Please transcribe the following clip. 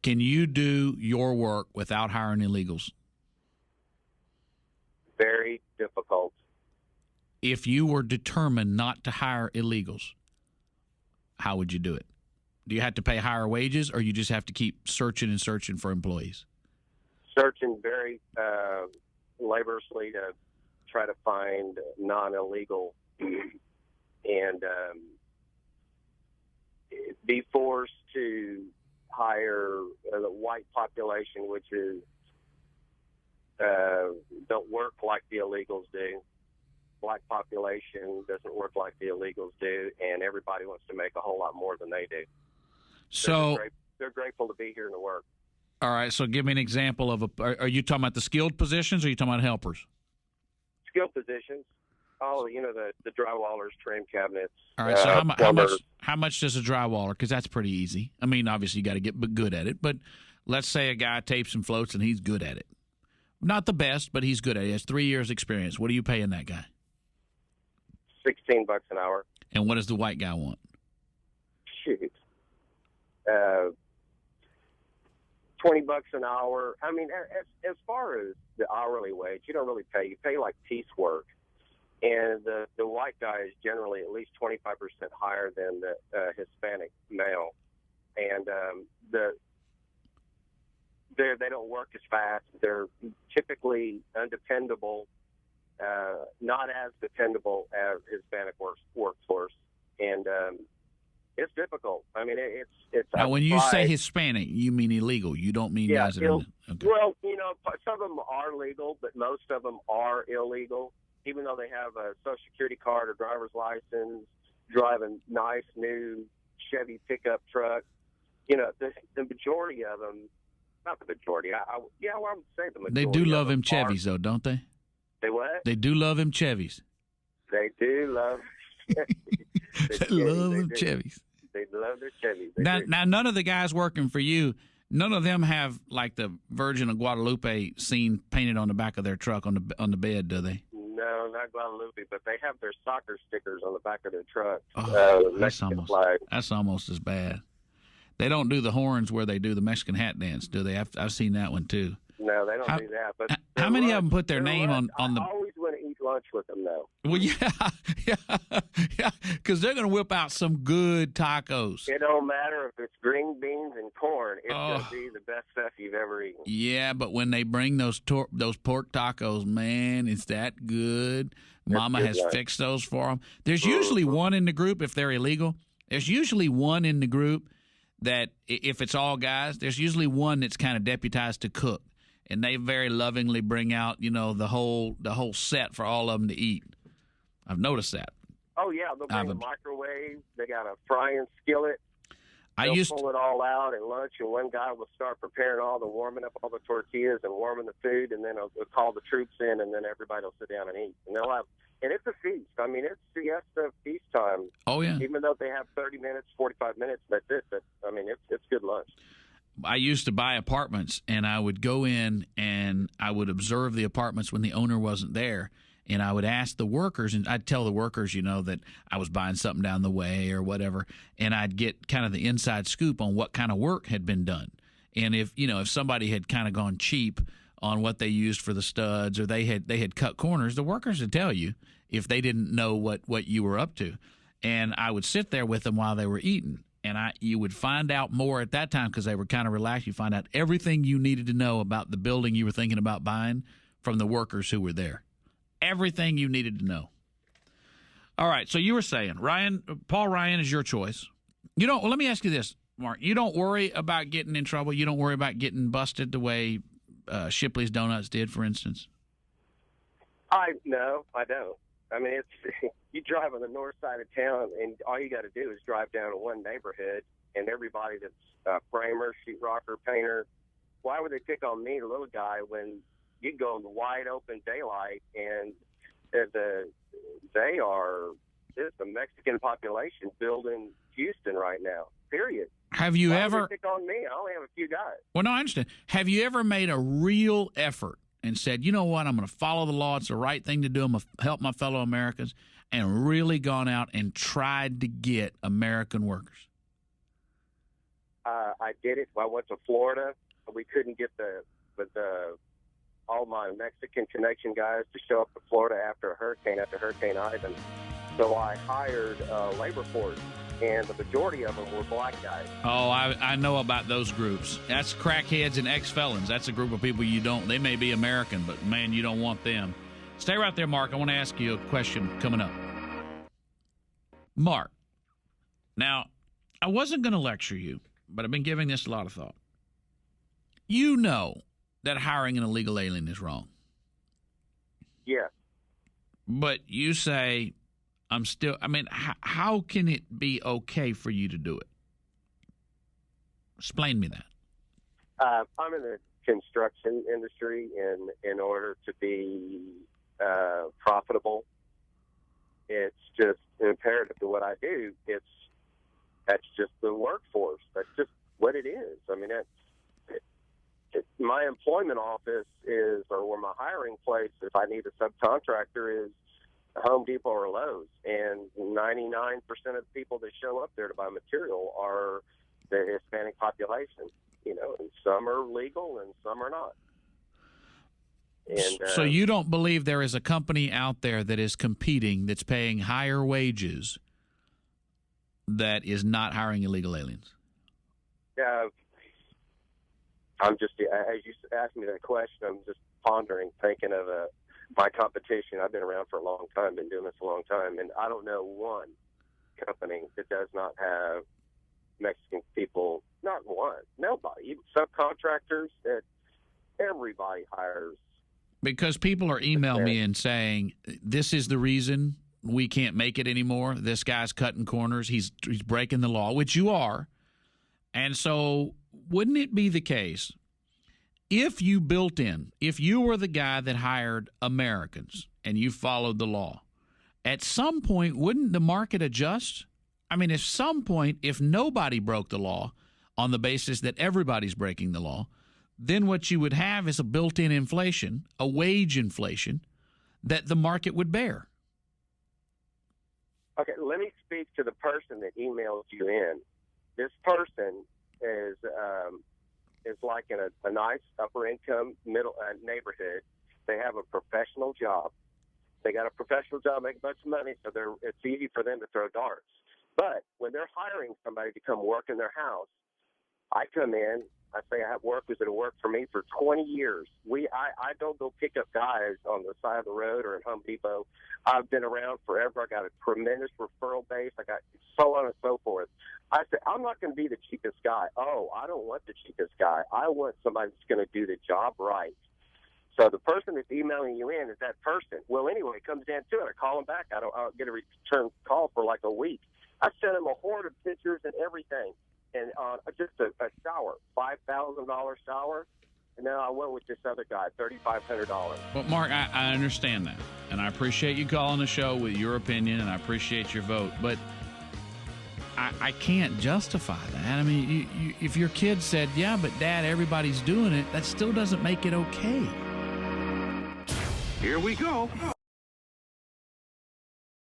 Can you do your work without hiring illegals? Very difficult. If you were determined not to hire illegals, how would you do it? Do you have to pay higher wages, or you just have to keep searching and searching for employees? Searching very laboriously to try to find non-illegal and be forced to hire the white population, which is don't work like the illegals do. Black population doesn't work like the illegals do, and everybody wants to make a whole lot more than they do. So they're grateful to be here and to work. All right, so give me an example of are you talking about the skilled positions, or are you talking about helpers? Skilled positions. Oh, the drywallers, trim cabinets. All right, so how much does a drywaller? Because that's pretty easy. I mean, obviously you got to get good at it, but let's say a guy tapes and floats and he's good at it. Not the best, but he's good at it. He has 3 years experience. What are you paying that guy? $16 an hour. And what does the white guy want? Shoot. $20 an hour. I mean, as far as the hourly wage, you don't really pay. You pay like piecework. And the white guy is generally at least 25% higher than the Hispanic male. And they don't work as fast. They're typically undependable, not as dependable as Hispanic workforce. And it's difficult. I mean, it's now, when you say Hispanic, you mean illegal. You don't mean guys that are okay. Well, some of them are legal, but most of them are illegal, even though they have a Social Security card or driver's license, drive a nice new Chevy pickup truck. The majority of them, not the majority, I would say the majority. They do love them Chevys, though, don't they? They what? They do love them Chevys. They do love They love them Chevys. They love their Chevys. Now, none of the guys working for you, none of them have like the Virgin of Guadalupe scene painted on the back of their truck on the bed, do they? No, not Guadalupe, but they have their soccer stickers on the back of their truck. That's almost as bad. They don't do the horns where they do the Mexican hat dance, do they? I've seen that one too. No, they don't do that. But how many of them put their name on the? I always want to eat lunch with them, though. Well, yeah, because they're going to whip out some good tacos. It don't matter if it's green beans and corn; it's going to be the best stuff you've ever eaten. Yeah, but when they bring those pork tacos, man, it's that good. Mama has fixed those for them. There's usually one in the group if they're illegal. There's usually one in the group that if it's all guys, there's usually one that's kind of deputized to cook. And they very lovingly bring out, the whole set for all of them to eat. I've noticed that. Oh yeah, they'll bring a microwave. They got a frying skillet. They'll pull it all out at lunch, and one guy will start preparing warming up all the tortillas and warming the food, and then they'll call the troops in, and then everybody will sit down and eat. And and it's a feast. I mean, it's siesta feast time. Oh yeah. Even though they have 30 minutes, 45 minutes, that's it. But it's good lunch. I used to buy apartments, and I would go in and I would observe the apartments when the owner wasn't there. And I would ask the workers, and I'd tell the workers, that I was buying something down the way or whatever. And I'd get kind of the inside scoop on what kind of work had been done. And if somebody had kind of gone cheap on what they used for the studs, or they had cut corners, the workers would tell you if they didn't know what you were up to. And I would sit there with them while they were eating. And you would find out more at that time because they were kind of relaxed. You find out everything you needed to know about the building you were thinking about buying from the workers who were there. Everything you needed to know. All right, so you were saying, Paul Ryan is your choice. Let me ask you this, Mark. You don't worry about getting in trouble? You don't worry about getting busted the way Shipley's Donuts did, for instance? No, I don't. I mean, it's you drive on the north side of town, and all you got to do is drive down to one neighborhood, and everybody that's a framer, sheetrocker, painter, why would they pick on me, the little guy, when you go in the wide open daylight, and it's the Mexican population building Houston right now, period. Have you ever pick on me? I only have a few guys. Well, no, I understand. Have you ever made a real effort and said, you know what, I'm going to follow the law. It's the right thing to do. I'm going to help my fellow Americans, and really gone out and tried to get American workers? I did it. I went to Florida. We couldn't get all my Mexican connection guys to show up to Florida after Hurricane Ivan. So I hired labor force, and the majority of them were black guys. Oh, I know about those groups. That's crackheads and ex-felons. That's a group of people they may be American, but, man, you don't want them. Stay right there, Mark. I want to ask you a question coming up. Mark, now, I wasn't going to lecture you, but I've been giving this a lot of thought. You know that hiring an illegal alien is wrong. Yes. But you say, how can it be okay for you to do it? Explain me that. I'm in the construction industry, and in order to be profitable, it's just imperative to what I do. That's just the workforce. That's just what it is. I mean, my employment office or my hiring place, if I need a subcontractor, is Home Depot or Lowe's. And 99% of the people that show up there to buy material are the Hispanic population, and some are legal and some are not. And, so you don't believe there is a company out there that is competing, that's paying higher wages, that is not hiring illegal aliens? I'm just, as you asked me that question, I'm just pondering, thinking of my competition. I've been around for a long time, been doing this a long time, and I don't know one company that does not have Mexican people. Not one. Nobody. Even subcontractors, that everybody hires. Because people are emailing me and saying, this is the reason we can't make it anymore. This guy's cutting corners. He's breaking the law, which you are. And so wouldn't it be the case if you were the guy that hired Americans and you followed the law, at some point, wouldn't the market adjust? I mean, at some point, if nobody broke the law on the basis that everybody's breaking the law, then what you would have is a built-in inflation, a wage inflation, that the market would bear. Okay, let me speak to the person that emails you in. This person is like in a nice upper-income middle neighborhood. They have a professional job. They got a professional job, make a bunch of money, so it's easy for them to throw darts. But when they're hiring somebody to come work in their house, I come in. I say I have workers that have worked for me for 20 years. I don't go pick up guys on the side of the road or at Home Depot. I've been around forever. I got a tremendous referral base. I got so on and so forth. I said, I'm not going to be the cheapest guy. Oh, I don't want the cheapest guy. I want somebody that's going to do the job right. So the person that's emailing you in is that person. Well, anyway, it comes down to it. I call them back. I don't get a return call for like a week. I sent them a horde of pictures and everything. And just a shower, $5,000 shower. And then I went with this other guy, $3,500. Well, Mark, I understand that. And I appreciate you calling the show with your opinion, and I appreciate your vote. But I can't justify that. I mean, if your kid said, yeah, but Dad, everybody's doing it, that still doesn't make it okay. Here we go.